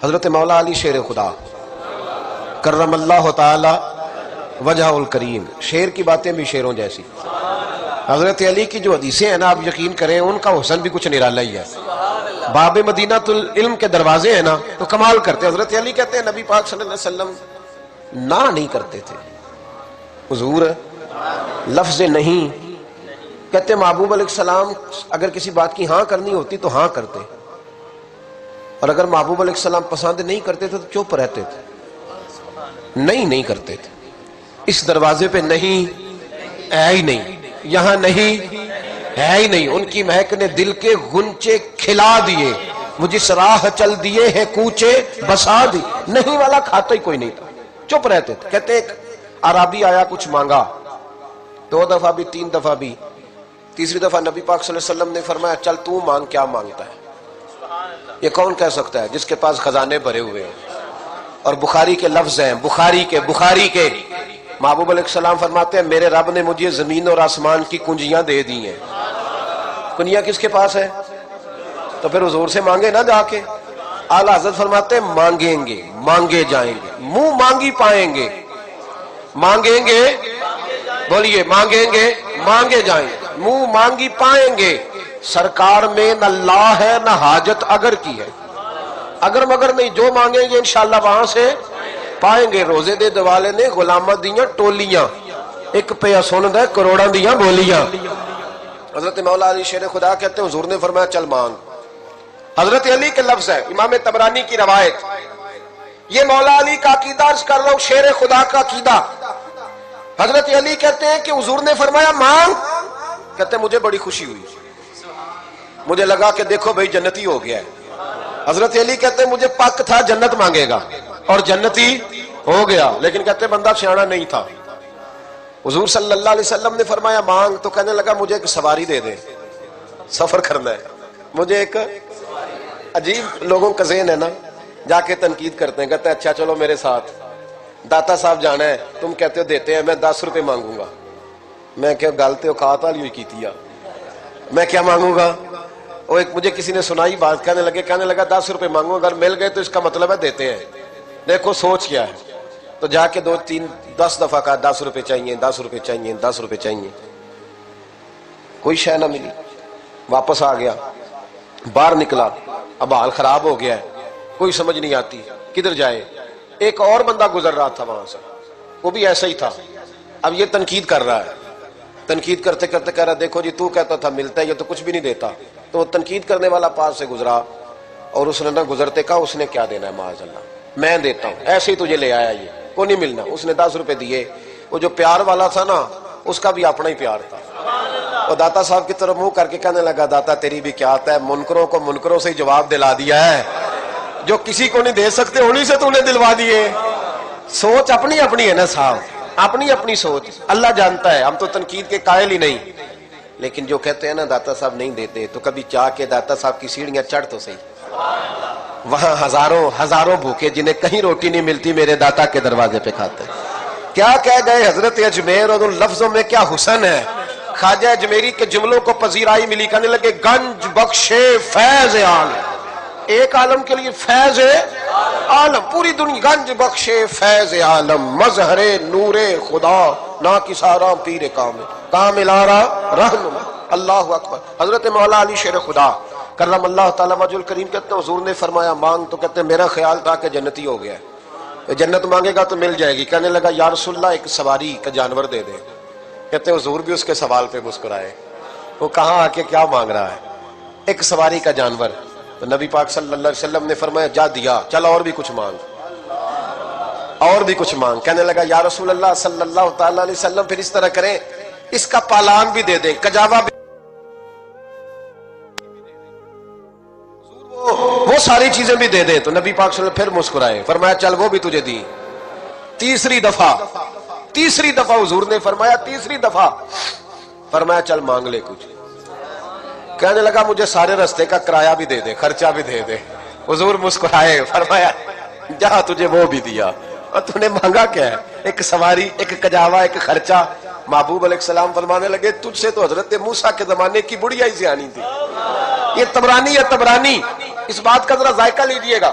حضرت مولا علی شیر خدا کرم اللہ تعالی وجہ الکریم، شیر کی باتیں بھی شیروں جیسی. حضرت علی کی جو حدیثیں ہیں نا، آپ یقین کریں ان کا حسن بھی کچھ نرالا ہی ہے. باب مدینہ العلم کے دروازے ہیں نا تو کمال کرتے. حضرت علی کہتے ہیں نبی پاک صلی اللہ علیہ وسلم نہ نہیں کرتے تھے. حضور لفظ نہیں کہتے. محبوب علیہ السلام اگر کسی بات کی ہاں کرنی ہوتی تو ہاں کرتے، اور اگر محبوب علیہ السلام پسند نہیں کرتے تھے تو چپ رہتے تھے. نہیں کرتے تھے. اس دروازے پہ نہیں ہے ہی نہیں، یہاں نہیں ہے ہی نہیں. ان کی مہک نے دل کے غنچے کھلا دیے، وہ جس راہ چل دیے ہیں کوچے بسا دی. نہیں والا کھاتا ہی کوئی نہیں تھا، چپ رہتے تھے. کہتے ایک عربی آیا کچھ مانگا، 2 دفعہ بھی 3 دفعہ بھی، تیسری دفعہ نبی پاک صلی اللہ علیہ وسلم نے فرمایا چل تو مانگ. کیا مانگتا ہے؟ یہ کون کہہ سکتا ہے جس کے پاس خزانے بھرے ہوئے ہیں؟ اور بخاری کے لفظ ہیں، بخاری کے محبوب علیہ السلام فرماتے ہیں میرے رب نے مجھے زمین اور آسمان کی کنجیاں دے دی ہیں. کنجیاں کس کے پاس ہے؟ تو پھر حضور سے مانگے نہ جا کے. اعلیٰ حضرت فرماتے ہیں مانگیں گے مانگے جائیں گے، منہ مانگی پائیں گے. مانگیں گے، بولیے مانگیں گے مانگے جائیں گے، منہ مانگی پائیں گے. سرکار میں نہ لا ہے نہ حاجت اگر کی ہے. اگر مگر نہیں، جو مانگیں گے انشاءاللہ وہاں سے پائیں گے. روزے دے دوالے نے غلامہ دیاں ٹولیاں، ایک پہ سن دے کروڑاں دیاں بولیاں. حضرت مولا علی شیر خدا کہتے ہیں حضور نے فرمایا چل مانگ. حضرت علی کے لفظ ہے، امام طبرانی کی روایت. یہ مولا علی کا عقیدہ عرض کر رہا ہوں، شیر خدا کا عقیدہ. حضرت علی کہتے ہیں کہ حضور نے فرمایا مانگ. کہتے ہیں مجھے بڑی خوشی ہوئی، مجھے لگا کہ دیکھو بھئی جنتی ہو گیا ہے. حضرت علی کہتے ہیں مجھے پک تھا جنت مانگے گا، اور جنتی ہو گیا. لیکن کہتے ہیں بندہ سیاںا نہیں تھا. حضور صلی اللہ علیہ وسلم نے فرمایا مانگ. تو کہنے لگا مجھے ایک سواری دے دے، سفر کرنا ہے مجھے. ایک عجیب لوگوں کا ذہن ہے نا، جا کے تنقید کرتے ہیں، کہتے ہیں اچھا چلو میرے ساتھ داتا صاحب جانا ہے، تم کہتے ہو دیتے ہیں، میں 10 روپے مانگوں گا. میں کہ گلتے اوقات والی ہوئی کی میں کیا مانگوں گا؟ وہ ایک مجھے کسی نے سنائی بات، کہنے لگا 10 روپے مانگوں، اگر مل گئے تو اس کا مطلب ہے دیتے ہیں. دیکھو سوچ کیا ہے. تو جا کے 10 دفعہ کہا 10 روپے چاہیے 10 روپے چاہیے 10 روپے چاہیے. کوئی شے نہ ملی. واپس آ گیا، باہر نکلا، اب حال خراب ہو گیا ہے، کوئی سمجھ نہیں آتی کدھر جائے. ایک اور بندہ گزر رہا تھا وہاں سے، وہ بھی ایسا ہی تھا. اب یہ تنقید کر رہا ہے، تنقید کرتے کرتے کہہ رہا دیکھو جی تو کہتا تھا ملتا ہے، یہ تو کچھ بھی نہیں دیتا. تو وہ تنقید کرنے والا پاس سے گزرا، اور اس نے نہ گزرتے کہا اس نے کیا دینا ہے، معاذ اللہ میں دیتا ہوں، ایسے ہی تجھے لے آیا، یہ کو نہیں ملنا. اس نے 10 روپے دیے. وہ جو پیار والا تھا نا، اس کا بھی اپنا ہی پیار تھا. وہ داتا صاحب کی طرف منہ کر کے کہنے لگا داتا تیری بھی کیا آتا ہے، منکروں کو منکروں سے ہی جواب دلا دیا ہے، جو کسی کو نہیں دے سکتے انہی سے تو نے دلوا دیے. سوچ اپنی اپنی ہے نا صاحب، اپنی اپنی سوچ. اللہ جانتا ہے، ہم تو تنقید کے قائل ہی نہیں. لیکن جو کہتے ہیں نا داتا صاحب نہیں دیتے، تو کبھی چاہ کے داتا صاحب کی سیڑھیاں چڑھ تو صحیح. وہاں ہزاروں بھوکے جنہیں کہیں روٹی نہیں ملتی میرے داتا کے دروازے پہ کھاتے. کیا کہہ گئے حضرت اجمیر، اور ان لفظوں میں کیا حسن ہے. خواجہ اجمیری کے جملوں کو پذیرائی ملی. کہنے لگے گنج بخشے فیض عالم. ایک عالم کے لیے فیض عالم، پوری دنیا. گنج بخشے فیض عالم، مظہر نور خدا، نا کسارا پیر کامل آرا رہنما. اللہ اکبر. حضرت مولا علی شیر خدا کرم اللہ تعالیٰ وجہ الکریم کہتے ہیں حضور نے فرمایا مانگ. تو کہتے ہیں میرا خیال تھا کہ جنتی ہو گیا ہے، جنت مانگے گا تو مل جائے گی. کہنے لگا یا رسول اللہ ایک سواری کا جانور دے دے. کہتے ہیں حضور بھی اس کے سوال پہ مسکرائے. وہ کہاں آ کے کیا مانگ رہا ہے، ایک سواری کا جانور. تو نبی پاک صلی اللہ علیہ وسلم نے فرمایا جا دیا، چل اور بھی کچھ مانگ، اور بھی کچھ مانگ. کہنے لگا یا رسول اللہ صلی اللہ تعالیٰ علیہ وسلم پھر اس طرح کریں، اس کا پالان بھی دے دیں، کجاوا بھی، وہ ساری چیزیں بھی دے دیں. تو نبی پاک صلی اللہ علیہ وسلم پھر مسکرائے، فرمایا چل وہ بھی تجھے دی. تیسری دفعہ حضور نے فرمایا، تیسری دفعہ فرمایا چل مانگ لے کچھ. کہنے لگا مجھے سارے رستے کا کرایہ بھی دے دے، خرچہ بھی دے دے. حضور مسکرائے، فرمایا جہاں تجھے وہ بھی دیا. اور تو نے مانگا کیا ہے، ایک سواری، ایک کجاوا، ایک خرچہ. محبوب علیہ السلام فرمانے لگے تجھ سے تو حضرت موسیٰ کے زمانے کی بڑھیا ہی سیانی تھی. یہ طبرانی ہے، طبرانی. اس بات کا ذرا ذائقہ لیجئے گا.